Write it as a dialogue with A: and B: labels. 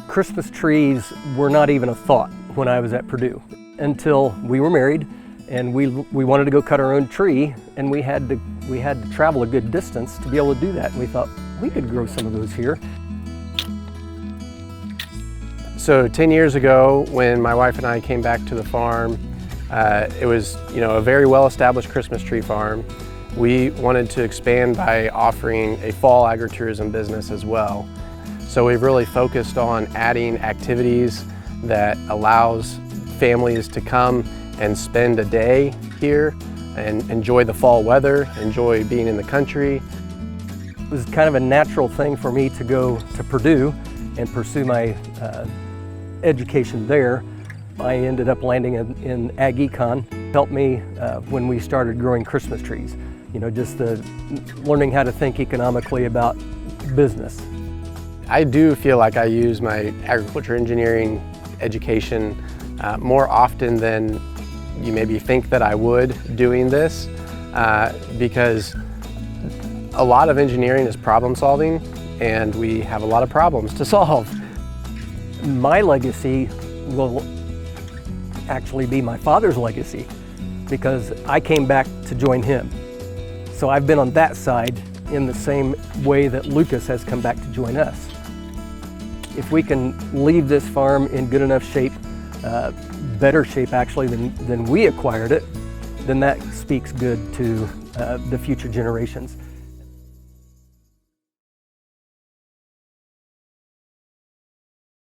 A: Christmas trees were not even a thought when I was at Purdue until we were married and we wanted to go cut our own tree, and we had to travel a good distance to be able to do that. And we thought we could grow some of those here.
B: So 10 years ago, when my wife and I came back to the farm, it was a very well-established Christmas tree farm. We wanted to expand by offering a fall agritourism business as well. So we've really focused on adding activities that allows families to come and spend a day here and enjoy the fall weather, enjoy being in the country.
A: It was kind of a natural thing for me to go to Purdue and pursue my education there. I ended up landing in ag econ. It helped me when we started growing Christmas trees. Just learning how to think economically about business.
B: I do feel like I use my agriculture engineering education more often than you maybe think that I would doing this, because a lot of engineering is problem solving and we have a lot of problems to solve.
A: My legacy will actually be my father's legacy because I came back to join him. So I've been on that side in the same way that Lucas has come back to join us. If we can leave this farm in good enough shape, better shape actually than we acquired it, then that speaks good to the future generations.